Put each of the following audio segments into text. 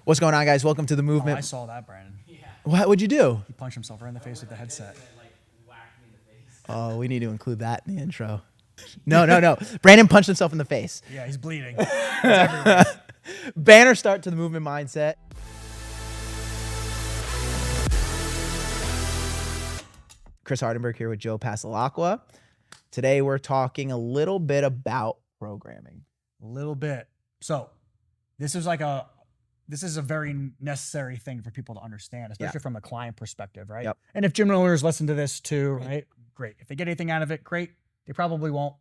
What's going on, guys? Welcome to the Oh, movement. I saw that, Brandon. What'd you do? He punched himself right in the face with the headset. Oh, we need to include that in the intro. No. Brandon punched himself in the face. Yeah, he's bleeding. It's everywhere. Banner start to the movement mindset. Chris Hardenberg here with Joe Pasalacqua. Today we're talking a little bit about programming. A little bit. So this is a very necessary thing for people to understand, especially from a client perspective, right? Yep. And if gym owners listen to this too, right? Great. If they get anything out of it, great. They probably won't.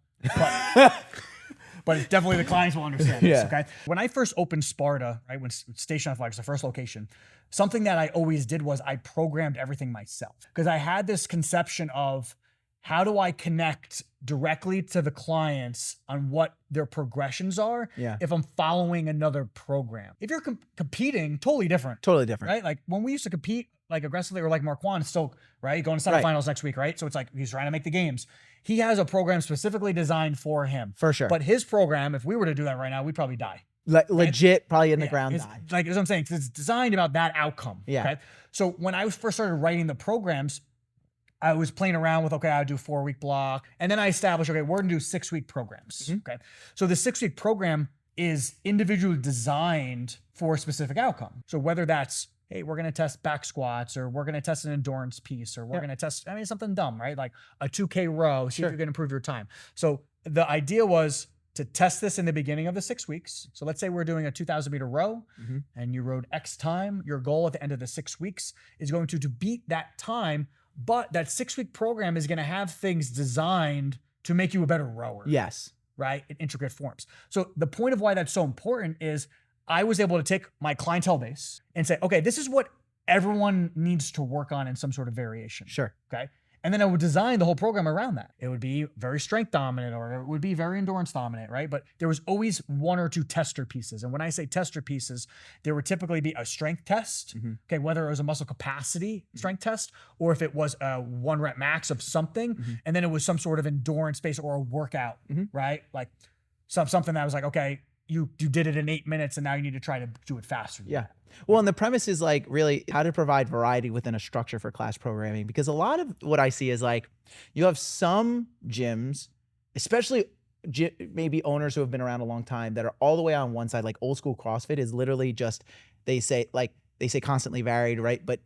But definitely the clients will understand this, okay? When I first opened Sparta, right, when Station Athletics, the first location, something that I always did was I programmed everything myself. Because I had this conception of how do I connect directly to the clients on what their progressions are if I'm following another program. If you're competing, totally different. Totally different. Right? Like when we used to compete like aggressively or like Marquand still, right? Going to semifinals next week, right? So it's like he's trying to make the games. He has a program specifically designed for him. For sure. But his program, if we were to do that right now, we'd probably die. Legit, probably in the ground It's, die. like, as I'm saying, it's designed about that outcome. Yeah. Okay. So when I first started writing the programs, I was playing around with, okay, I'll do 4-week block. And then I established, okay, we're gonna do 6-week programs. Okay. So the 6-week program is individually designed for a specific outcome. So whether that's, hey, we're gonna test back squats, or we're gonna test an endurance piece, or we're gonna test, something dumb, right? Like a 2K row, see if you can improve your time. So the idea was to test this in the beginning of the 6 weeks. So let's say we're doing a 2,000 meter row and you rode X time. Your goal at the end of the 6 weeks is going to beat that time. But that 6-week program is going to have things designed to make you a better rower. Yes. Right? In intricate forms. So the point of why that's so important is I was able to take my clientele base and say, okay, this is what everyone needs to work on in some sort of variation. Sure. Okay. And then I would design the whole program around that. It would be very strength dominant, or it would be very endurance dominant, right? But there was always one or two tester pieces. And when I say tester pieces, there would typically be a strength test, okay, whether it was a muscle capacity strength test, or if it was a 1 rep max of something, and then it was some sort of endurance base or a workout, right? Like something that was like, okay, you did it in 8 minutes and now you need to try to do it faster. Yeah. Well, and the premise is like really how to provide variety within a structure for class programming, because a lot of what I see is like you have some gyms, especially maybe owners who have been around a long time, that are all the way on one side. Like old school CrossFit is literally just, they say constantly varied, right? But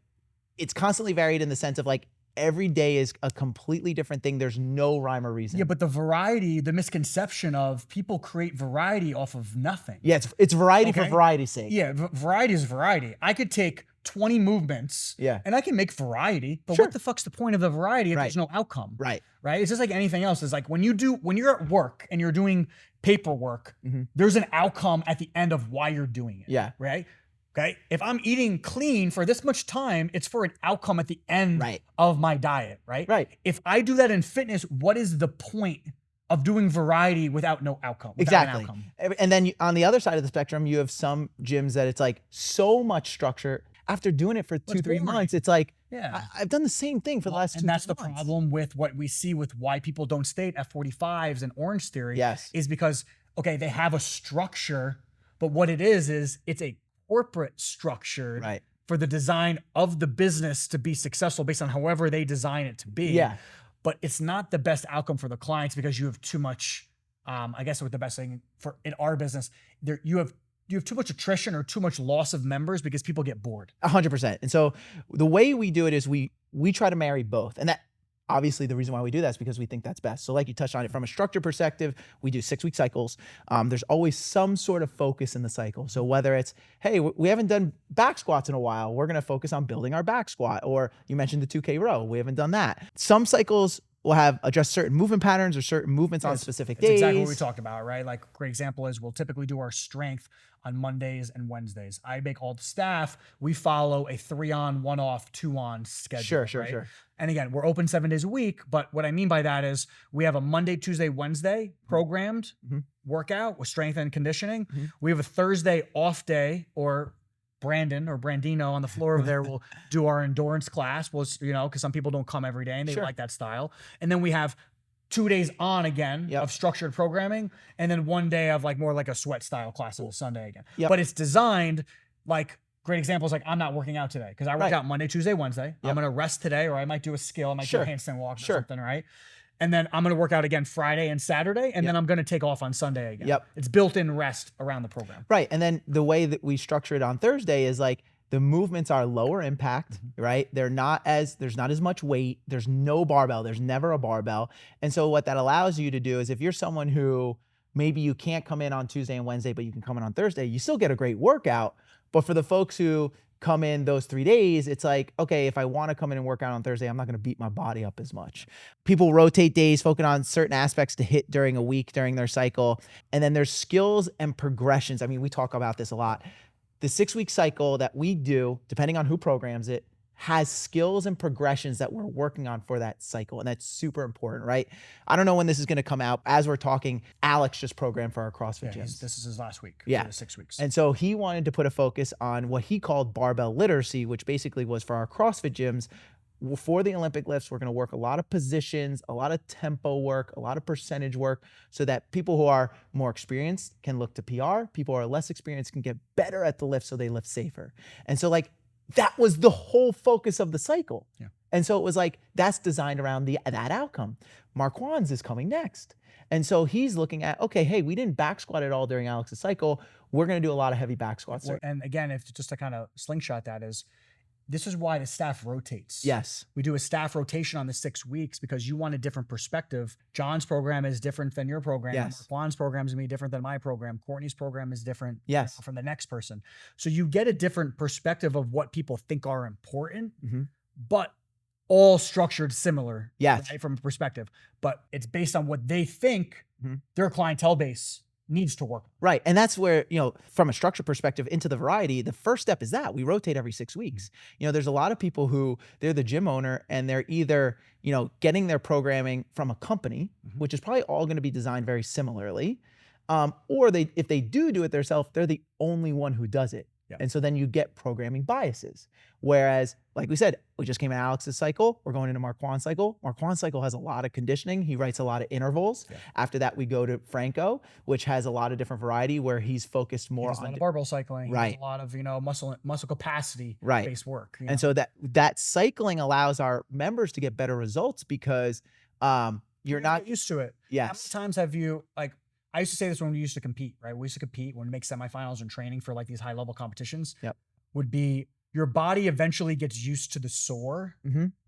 it's constantly varied in the sense of like every day is a completely different thing. There's no rhyme or reason. Yeah, but the variety, the misconception of people create variety off of nothing. Yeah, it's variety for variety's sake. Yeah, variety is variety. I could take 20 movements and I can make variety, but what the fuck's the point of the variety if there's no outcome? Right? It's just like anything else. It's like when you're at work and you're doing paperwork, there's an outcome at the end of why you're doing it. Yeah. Right? Okay. If I'm eating clean for this much time, it's for an outcome at the end of my diet, right? Right. If I do that in fitness, what is the point of doing variety without no outcome? Exactly. And then on the other side of the spectrum, you have some gyms that it's like so much structure. After doing it for 2-3 months, it's like, I've done the same thing for the last 2 months. And that's the problem with what we see with why people don't stay at F45s and Orange Theory is because, okay, they have a structure, but what it is it's a corporate structure for the design of the business to be successful based on however they design it to be. Yeah. But it's not the best outcome for the clients because you have too much, I guess what the best thing for in our business, you have too much attrition or too much loss of members because people get bored. 100%. And so the way we do it is we try to marry both. And that obviously the reason why we do that is because we think that's best. So like you touched on it, from a structure perspective, we do 6-week cycles. There's always some sort of focus in the cycle. So whether it's, hey, we haven't done back squats in a while, we're going to focus on building our back squat. Or you mentioned the 2K row, we haven't done that. Some cycles will have addressed certain movement patterns or certain movements on specific days. Exactly what we talked about, right? Like a great example is we'll typically do our strength on Mondays and Wednesdays. I make all the staff, we follow a 3-on, 1-off, 2-on schedule. Sure. And again, we're open 7 days a week, but what I mean by that is we have a Monday, Tuesday, Wednesday programmed workout with strength and conditioning. We have a Thursday off day, or Brandon or Brandino on the floor over there will do our endurance class. Well, because some people don't come every day and they like that style. And then we have 2 days on again of structured programming, and then 1 day of like more like a sweat style class on a Sunday again. But it's designed like great example is like, I'm not working out today because I work Right. out Monday, Tuesday, Wednesday. Yep. I'm going to rest today, or I might do a skill. I might do Sure. a handstand walk or Sure. something, right? And then I'm going to work out again Friday and Saturday, and Yep. then I'm going to take off on Sunday again. Yep. It's built-in rest around the program. Right. And then the way that we structure it on Thursday is like the movements are lower impact, right? There's not as much weight. There's no barbell. There's never a barbell. And so what that allows you to do is if you're someone who maybe you can't come in on Tuesday and Wednesday, but you can come in on Thursday, you still get a great workout. But for the folks who come in those 3 days, it's like, okay, if I want to come in and work out on Thursday, I'm not going to beat my body up as much. People rotate days, focus on certain aspects to hit during a week, during their cycle. And then there's skills and progressions. I mean, we talk about this a lot. The 6-week cycle that we do, depending on who programs it, has skills and progressions that we're working on for that cycle. And that's super important, right? I don't know when this is going to come out. As we're talking, Alex just programmed for our CrossFit gyms. This is his last week. Yeah. The 6 weeks. And so he wanted to put a focus on what he called barbell literacy, which basically was for our CrossFit gyms. For the Olympic lifts, we're going to work a lot of positions, a lot of tempo work, a lot of percentage work, so that people who are more experienced can look to PR. People who are less experienced can get better at the lift so they lift safer. And so like that was the whole focus of the cycle. Yeah. And so it was like, that's designed around that outcome. Marquand's is coming next. And so he's looking at, okay, hey, we didn't back squat at all during Alex's cycle. We're going to do a lot of heavy back squats. And again, if just to kind of slingshot that is, this is why the staff rotates. Yes. We do a staff rotation on the 6 weeks because you want a different perspective. John's program is different than your program. Yes. Marquand's program is going to be different than my program. Courtney's program is different Yes. from the next person. So you get a different perspective of what people think are important, but all structured similar, Yes. right, from a perspective. But it's based on what they think their clientele base needs to work. Right. And that's where, from a structure perspective into the variety, the first step is that we rotate every 6 weeks. There's a lot of people who they're the gym owner and they're either, getting their programming from a company, which is probably all going to be designed very similarly. Or if they do it themselves, they're the only one who does it. Yeah. And so then you get programming biases. Whereas, like we said, we just came out of Alex's cycle. We're going into Marquand's cycle. Marquand's cycle has a lot of conditioning. He writes a lot of intervals. Yeah. After that, we go to Franco, which has a lot of different variety where he's focused more on a lot of barbell cycling. Right. A lot of, muscle capacity based work. And so that cycling allows our members to get better results because you're not used to it. Yes. How many times have you I used to say this when we used to compete, right? We used to compete when we make semifinals and training for like these high level competitions. Yep. Would be your body eventually gets used to the sore,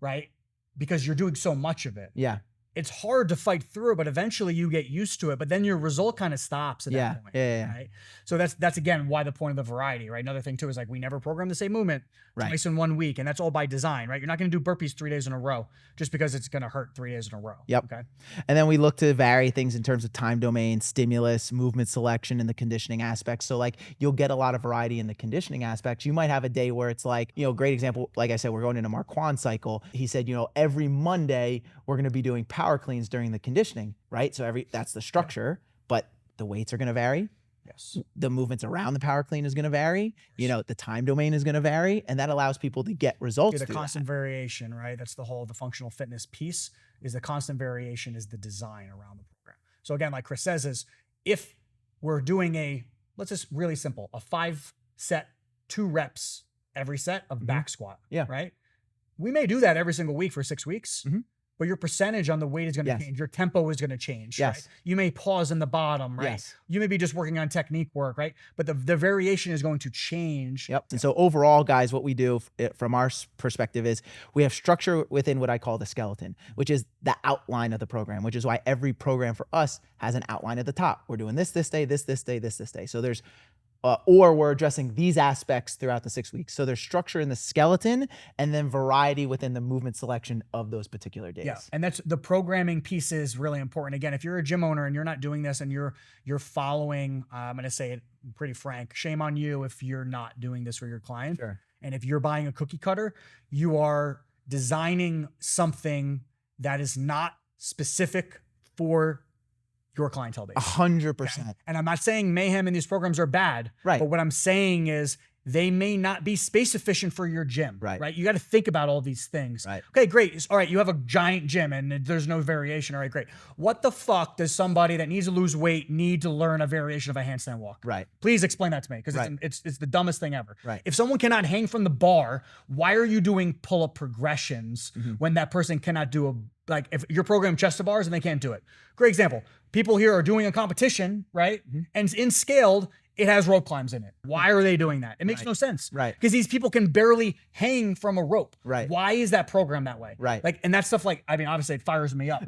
right? Because you're doing so much of it. Yeah. It's hard to fight through, but eventually you get used to it. But then your result kind of stops at that point. Yeah. Right. So that's again why the point of the variety, right? Another thing too is like we never program the same movement twice in 1 week, and that's all by design, right? You're not going to do burpees 3 days in a row just because it's going to hurt 3 days in a row. Yep. Okay. And then we look to vary things in terms of time domain, stimulus, movement selection, and the conditioning aspects. So like you'll get a lot of variety in the conditioning aspects. You might have a day where it's like, great example, like I said, we're going into Marquand cycle. He said, every Monday we're going to be doing power cleans during the conditioning, right? So that's the structure, but the weights are going to vary. Yes. The movements around the power clean is going to vary. The time domain is going to vary, and that allows people to get results. The constant variation, right? That's the functional fitness piece. Is the constant variation is the design around the program. So again, like Chris says, is if we're doing let's just really simple, a 5-set, 2 reps every set of back squat. Yeah. Right. We may do that every single week for 6 weeks. But your percentage on the weight is going to change. Your tempo is going to change. Yes. Right? You may pause in the bottom, right? Yes. You may be just working on technique work, right? But the variation is going to change. Yep. And so overall, guys, what we do from our perspective is we have structure within what I call the skeleton, which is the outline of the program, which is why every program for us has an outline at the top. We're doing this day, this day, this day. So there's or we're addressing these aspects throughout the 6 weeks. So there's structure in the skeleton and then variety within the movement selection of those particular days. Yeah, and that's the programming piece is really important. Again, if you're a gym owner and you're not doing this and you're following, I'm going to say it pretty frank, shame on you if you're not doing this for your client. Sure. And if you're buying a cookie cutter, you are designing something that is not specific for your clientele base. 100%. And I'm not saying mayhem in these programs are bad, right? But what I'm saying is they may not be space efficient for your gym, Right. right? You got to think about all these things. Right. Okay, great. All right, you have a giant gym and there's no variation. All right, great. What the fuck does somebody that needs to lose weight need to learn a variation of a handstand walk? Right. Please explain that to me, because Right. it's the dumbest thing ever. Right. If someone cannot hang from the bar, why are you doing pull-up progressions when that person cannot do like if your program chest to bars and they can't do it? Great example. People here are doing a competition, right? And in scaled, it has rope climbs in it. Why are they doing that? It makes Right. no sense. Right. Because these people can barely hang from a rope. Right. Why is that program that way? Right. Like, and that stuff, like, I mean, obviously it fires me up.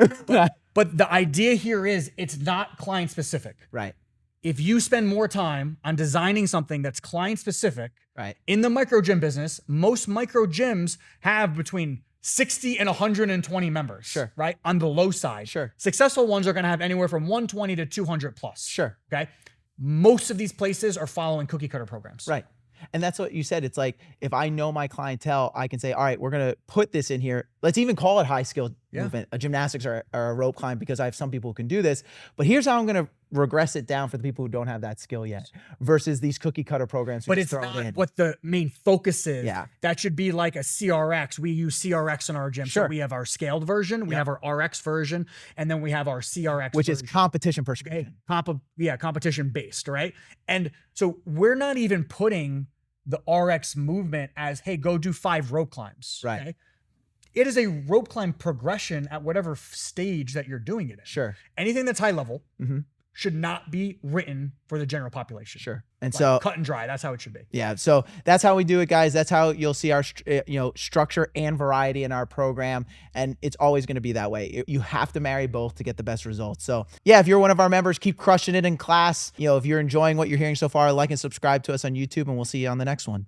But the idea here is it's not client specific. Right. If you spend more time on designing something that's client specific Right. in the micro gym business, most micro gyms have between 60 and 120 members. Sure. Right? On the low side. Sure. Successful ones are going to have anywhere from 120 to 200 plus. Sure. Okay. Most of these places are following cookie cutter programs. Right. And that's what you said. It's like, if I know my clientele, I can say, all right, we're going to put this in here. Let's even call it high skill movement, a gymnastics or a rope climb, because I have some people who can do this. But here's how I'm going to regress it down for the people who don't have that skill yet, versus these cookie cutter programs. But it's not what the main focus is. Yeah. That should be like a CRX. We use CRX in our gym. Sure. So we have our scaled version, we have our RX version, and then we have our CRX which version. is competition prescription. Competition based, right? And so we're not even putting the RX movement as, hey, go do 5 rope climbs. Right. Okay? It is a rope climb progression at whatever stage that you're doing it in. Sure. Anything that's high level Mhm. should not be written for the general population. Sure. And Like, so, cut and dry. That's how it should be. yeah, so that's how we do it, guys. That's how you'll see our structure and variety in our program, and it's always going to be that way. You have to marry both to get the best results. So yeah, if you're one of our members, keep crushing it in class. If you're enjoying what you're hearing so far, like and subscribe to us on YouTube, and we'll see you on the next one.